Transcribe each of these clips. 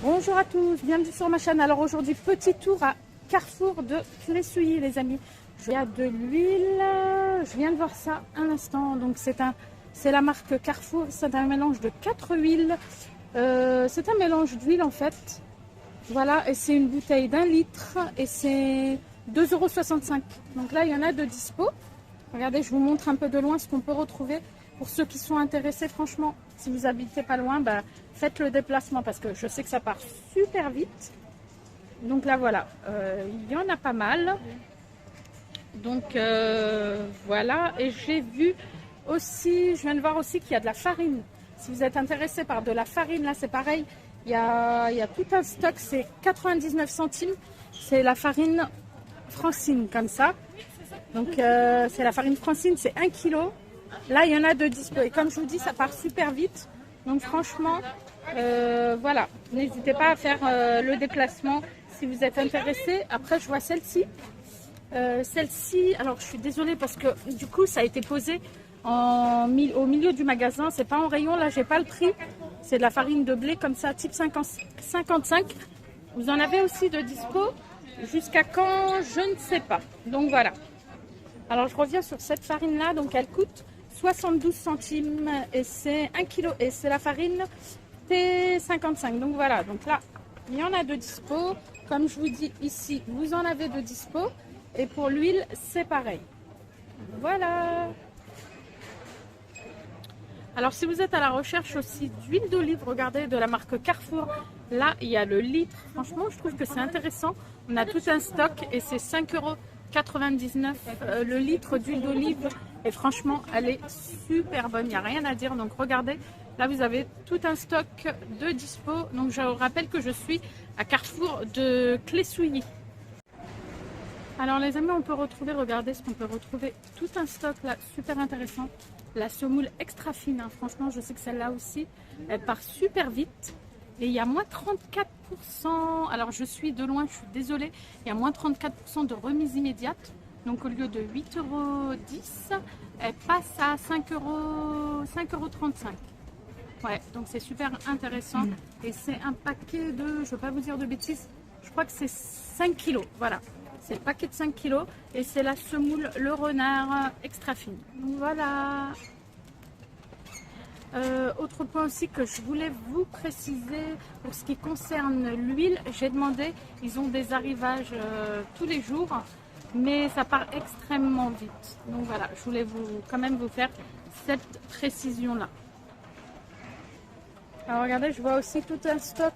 Bonjour à tous, bienvenue sur ma chaîne. Alors aujourd'hui, petit tour à Carrefour de Clé-Souilly, les amis. Il y a de l'huile, je viens de voir ça un instant. Donc c'est la marque Carrefour, c'est un mélange de 4 huiles. C'est un mélange d'huile en fait. Voilà, et c'est une bouteille d'1 litre et c'est 2,65 €. Donc là, il y en a de dispo. Regardez, je vous montre un peu de loin ce qu'on peut retrouver. Pour ceux qui sont intéressés, franchement, si vous habitez pas loin, bah, faites le déplacement parce que je sais que ça part super vite. Donc là, voilà, il y en a pas mal. Donc voilà, et j'ai vu aussi, je viens de voir aussi qu'il y a de la farine. Si vous êtes intéressé par de la farine, là c'est pareil, il y a tout un stock, c'est 99 centimes. C'est la farine Francine comme ça. Donc c'est la farine Francine, c'est 1 kg. Là, il y en a de dispo. Et comme je vous dis, ça part super vite. Donc franchement, voilà. N'hésitez pas à faire le déplacement si vous êtes intéressé. Après, je vois celle-ci. Celle-ci, alors je suis désolée parce que du coup, ça a été posé au milieu du magasin. C'est pas en rayon. Là, j'ai pas le prix. C'est de la farine de blé comme ça, type 55. Vous en avez aussi de dispo. Jusqu'à quand, je ne sais pas. Donc voilà. Alors je reviens sur cette farine là, donc elle coûte 72 centimes et c'est 1 kg et c'est la farine T55. Donc voilà, donc là il y en a de dispo. Comme je vous dis ici, vous en avez de dispo. Et pour l'huile, c'est pareil. Voilà. Alors si vous êtes à la recherche aussi d'huile d'olive, regardez, de la marque Carrefour. Là, il y a le litre. Franchement, je trouve que c'est intéressant. On a tout un stock et c'est 5,99 € le litre d'huile d'olive. Et franchement, elle est super bonne. Il n'y a rien à dire. Donc regardez, là vous avez tout un stock de dispo. Donc je vous rappelle que je suis à Carrefour de Clé-Souilly. Alors les amis, on peut retrouver, regardez ce qu'on peut retrouver, tout un stock là super intéressant. La semoule extra fine, hein. Franchement je sais que celle-là aussi, elle part super vite. Et il y a moins 34%, alors je suis de loin, je suis désolée, il y a moins 34% de remise immédiate. Donc au lieu de 8,10 €, elle passe à 5,35 €. Ouais, donc c'est super intéressant. Et c'est un paquet de, je ne veux pas vous dire de bêtises, je crois que c'est 5 kilos, voilà. C'est le paquet de 5 kg et c'est la semoule le renard extra fine. Donc voilà. Autre point aussi que je voulais vous préciser pour ce qui concerne l'huile, j'ai demandé, ils ont des arrivages tous les jours, mais ça part extrêmement vite. Donc voilà, je voulais quand même vous faire cette précision là. Alors regardez, je vois aussi tout un stock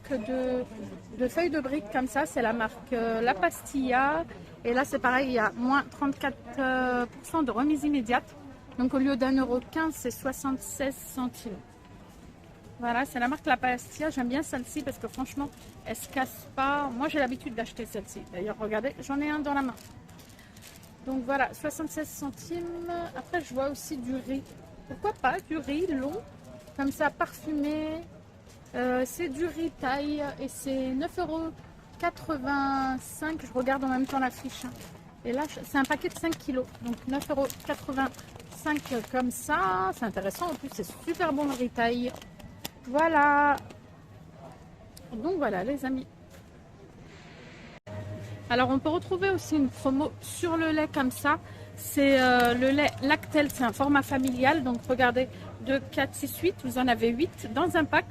de feuilles de briques comme ça, c'est la marque La Pastilla. Et là c'est pareil, il y a moins 34% de remise immédiate. Donc au lieu d'1,15 €, c'est 76 centimes. Voilà, c'est la marque La Pastilla, j'aime bien celle-ci parce que franchement, elle se casse pas. Moi j'ai l'habitude d'acheter celle-ci. D'ailleurs regardez, j'en ai un dans la main. Donc voilà, 76 centimes. Après je vois aussi du riz. Pourquoi pas du riz long, comme ça parfumé. C'est du riz taille et c'est 9,85 €. Je regarde en même temps la fiche. Et là, c'est un paquet de 5 kg. Donc 9,85 € comme ça. C'est intéressant. En plus, c'est super bon le riz taille. Voilà. Donc voilà, les amis. Alors, on peut retrouver aussi une promo sur le lait comme ça. C'est le lait Lactel, c'est un format familial. Donc regardez, 2, 4, 6, 8, vous en avez 8 dans un pack.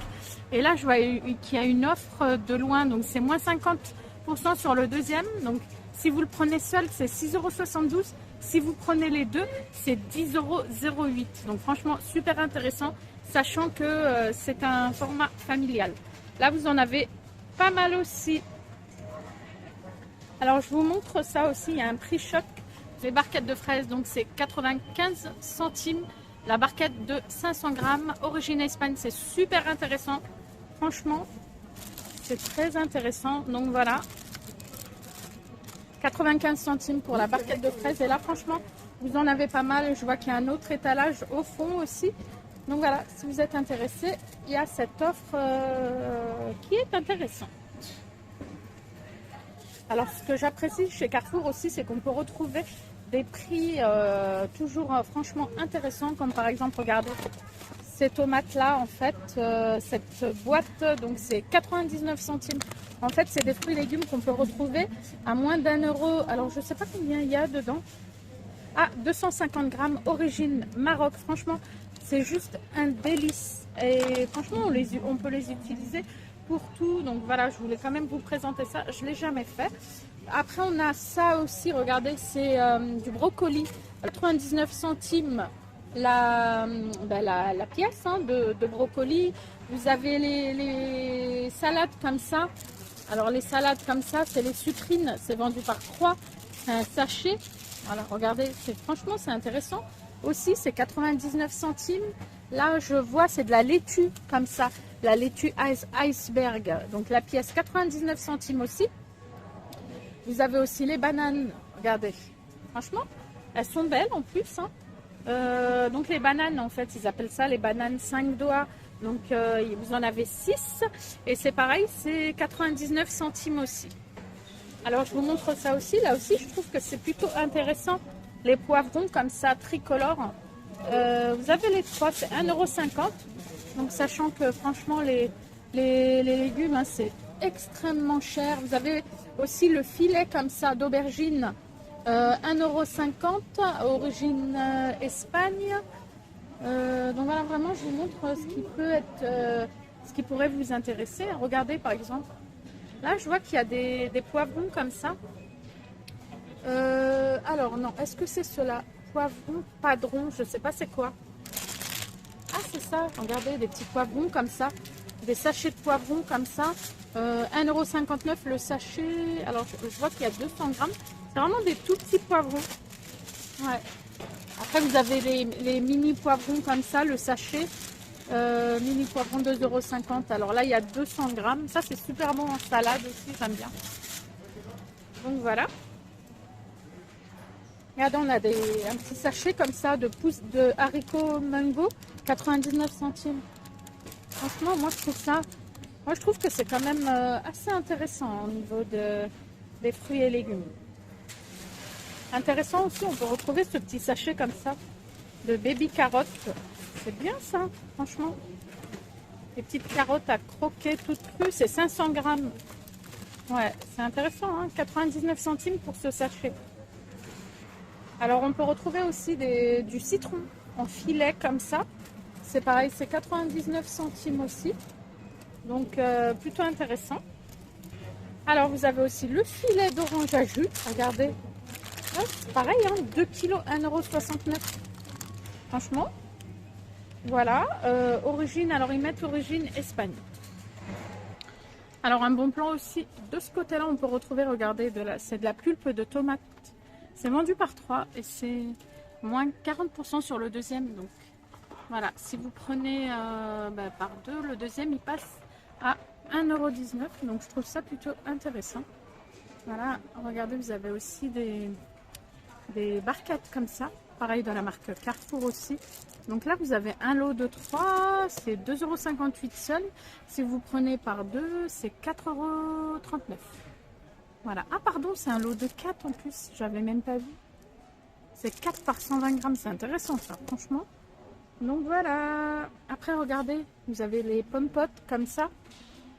Et là, je vois qu'il y a une offre de loin, donc c'est moins 50% sur le deuxième. Donc si vous le prenez seul, c'est 6,72 €. Si vous prenez les deux, c'est 10,08 €. Donc franchement, super intéressant, sachant que c'est un format familial. Là, vous en avez pas mal aussi. Alors, je vous montre ça aussi, il y a un prix choc. Les barquettes de fraises, donc c'est 95 centimes. La barquette de 500 grammes, origine Espagne, c'est super intéressant. Franchement, c'est très intéressant. Donc voilà, 95 centimes pour la barquette de fraises. Et là, franchement, vous en avez pas mal. Je vois qu'il y a un autre étalage au fond aussi. Donc voilà, si vous êtes intéressé, il y a cette offre qui est intéressante. Alors, ce que j'apprécie chez Carrefour aussi, c'est qu'on peut retrouver des prix toujours franchement intéressants, comme par exemple, regardez, ces tomates-là, en fait, cette boîte, donc c'est 99 centimes. En fait, c'est des fruits et légumes qu'on peut retrouver à moins d'1 euro. Alors, je ne sais pas combien il y a dedans. Ah, 250 grammes, origine Maroc. Franchement, c'est juste un délice. Et franchement, on peut les utiliser pour tout. Donc voilà, je voulais quand même vous présenter ça. Je ne l'ai jamais fait. Après, on a ça aussi. Regardez, c'est du brocoli. 99 centimes la pièce hein, de brocoli. Vous avez les salades comme ça. Alors, les salades comme ça, c'est les sucrines. C'est vendu par 3. C'est un sachet. Voilà, regardez, franchement, c'est intéressant. Aussi, c'est 99 centimes. Là, je vois, c'est de la laitue, comme ça. La laitue iceberg. Donc, la pièce, 99 centimes aussi. Vous avez aussi les bananes. Regardez. Franchement, elles sont belles en plus. Hein. Donc, les bananes, en fait, ils appellent ça les bananes 5 doigts. Donc, vous en avez 6. Et c'est pareil, c'est 99 centimes aussi. Alors, je vous montre ça aussi. Là aussi, je trouve que c'est plutôt intéressant. Les poivrons comme ça, tricolores. Vous avez les 3, c'est 1,50 €. Donc, sachant que franchement, les légumes, hein, c'est extrêmement cher. Vous avez aussi le filet comme ça d'aubergine. 1,50 €, origine Espagne. Donc, voilà, vraiment, je vous montre ce qui peut être, ce qui pourrait vous intéresser. Regardez, par exemple. Là, je vois qu'il y a des poivrons comme ça. Alors, non. Est-ce que c'est cela? Poivrons padron. Je ne sais pas c'est quoi. Ah, c'est ça. Regardez, des petits poivrons comme ça. Des sachets de poivrons comme ça. 1,59 € le sachet. Alors, je vois qu'il y a 200 grammes. C'est vraiment des tout petits poivrons. Ouais. Après, vous avez les mini poivrons comme ça, le sachet. Mini poivron 2,50 €. Alors là, il y a 200 grammes. Ça, c'est super bon en salade aussi, j'aime bien. Donc voilà. Regardez, on a un petit sachet comme ça de haricots mango, 99 centimes. Franchement, moi, je trouve que c'est quand même assez intéressant au niveau des fruits et légumes. Intéressant aussi, on peut retrouver ce petit sachet comme ça de baby carottes. C'est bien ça, franchement. Les petites carottes à croquer toutes crues, c'est 500 grammes. Ouais, c'est intéressant, hein, 99 centimes pour ce sachet. Alors, on peut retrouver aussi du citron en filet comme ça. C'est pareil, c'est 99 centimes aussi. Donc, plutôt intéressant. Alors, vous avez aussi le filet d'orange à jus. Regardez. Ouais, c'est pareil, hein, 2 kg, 1,69 €. Franchement. Voilà, origine, alors ils mettent origine Espagne. Alors un bon plan aussi, de ce côté-là, on peut retrouver, regardez, c'est de la pulpe de tomate. C'est vendu par 3 et c'est moins 40% sur le deuxième. Donc voilà, si vous prenez par 2, le deuxième il passe à 1,19 €. Donc je trouve ça plutôt intéressant. Voilà, regardez, vous avez aussi des barquettes comme ça. Pareil de la marque Carrefour aussi. Donc là, vous avez un lot de 3, c'est 2,58 € seul. Si vous prenez par 2, c'est 4,39 €. Voilà. Ah pardon, c'est un lot de 4 en plus. J'avais même pas vu. C'est 4 par 120 grammes. C'est intéressant ça, franchement. Donc voilà. Après, regardez, vous avez les pommes potes comme ça.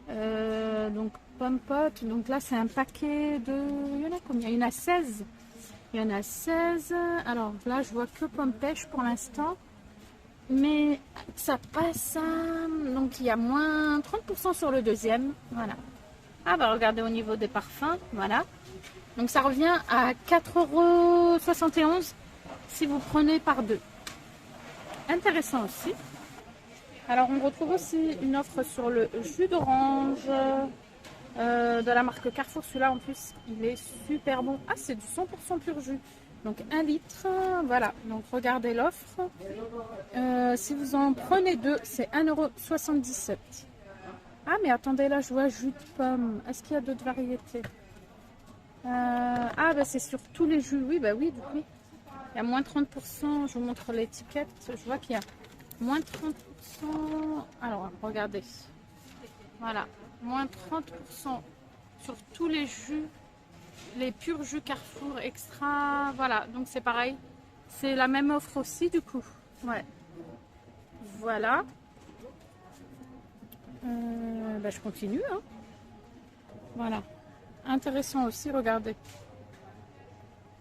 Donc pommes potes. Donc là, c'est un paquet de... Il y en a combien? Il y en a 16. Il y en a 16. Alors là, je vois que pommes pêche pour l'instant. Mais ça passe à... Donc il y a moins 30% sur le deuxième. Voilà. Ah bah regardez au niveau des parfums. Voilà. Donc ça revient à 4,71 € si vous prenez par 2. Intéressant aussi. Alors on retrouve aussi une offre sur le jus d'orange. De la marque Carrefour, celui-là en plus il est super bon. Ah, c'est du 100% pur jus, donc 1 litre. Voilà, donc regardez l'offre. Si vous en prenez 2, c'est 1,77 €. Ah mais attendez, là je vois jus de pomme. Est-ce qu'il y a d'autres variétés? Ah bah c'est sur tous les jus. Oui bah oui, du coup il y a moins 30%. Je vous montre l'étiquette. Je vois qu'il y a moins 30%. Alors regardez, voilà, moins 30% sur tous les jus, les purs jus Carrefour extra. Voilà, donc c'est pareil, c'est la même offre aussi du coup. Ouais, Voilà. Je continue. Hein. Voilà. Intéressant aussi, regardez.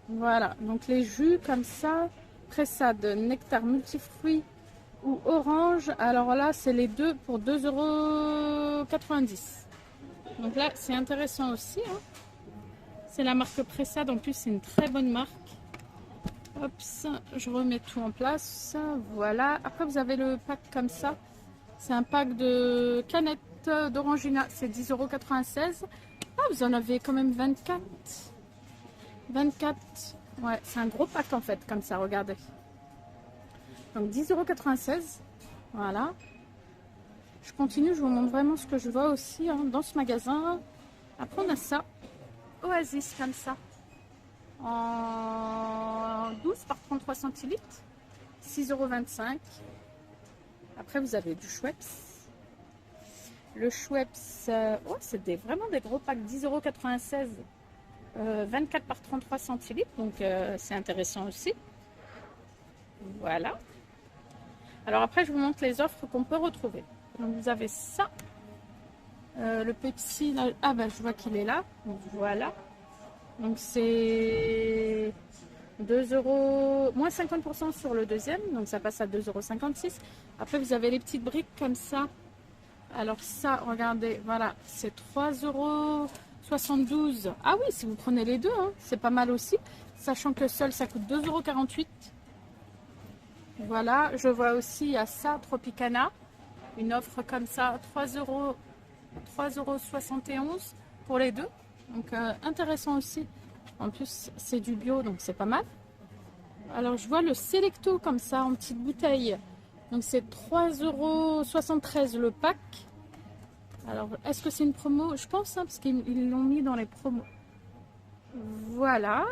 Voilà. Donc les jus comme ça, pressade, nectar multifruits ou orange. Alors là, c'est les deux pour 2,90 €. Donc là, c'est intéressant aussi. Hein. C'est la marque Pressade. En plus, c'est une très bonne marque. Hop, je remets tout en place. Voilà. Après, vous avez le pack comme ça. C'est un pack de canettes d'Orangina. C'est 10,96 €. Ah, vous en avez quand même 24. 24. Ouais, c'est un gros pack en fait, comme ça, regardez. Donc 10,96 €. Voilà. Je continue, je vous montre vraiment ce que je vois aussi hein, dans ce magasin. Après, on a ça. Oasis, comme ça. En 12 par 33 centilitres. 6,25 €. Après, vous avez du Schweppes. Le Schweppes, oh, c'est vraiment des gros packs, 10,96 €. 24 par 33 centilitres, donc c'est intéressant aussi. Voilà. Alors après, je vous montre les offres qu'on peut retrouver. Donc vous avez ça. Le Pepsi, là, ah ben je vois qu'il est là. Donc, voilà. Donc c'est 2 €, moins 50% sur le deuxième, donc ça passe à 2,56 €. Après, vous avez les petites briques comme ça. Alors ça, regardez, voilà, c'est 3,72 €. Ah oui, si vous prenez les deux, hein, c'est pas mal aussi. Sachant que le seul, ça coûte 2,48 €. Voilà, je vois aussi à ça, Tropicana. Une offre comme ça, 3,71 € pour les deux. Donc intéressant aussi. En plus, c'est du bio, donc c'est pas mal. Alors, je vois le Selecto comme ça, en petite bouteille. Donc, c'est 3,73 € le pack. Alors, est-ce que c'est une promo? Je pense, hein, parce qu'ils l'ont mis dans les promos. Voilà.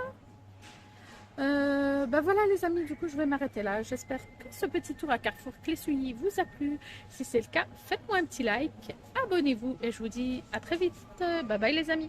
Voilà les amis, du coup je vais m'arrêter là. J'espère que ce petit tour à Carrefour Clé-Souilly vous a plu. Si c'est le cas, faites-moi un petit like, abonnez-vous et je vous dis à très vite. Bye bye les amis.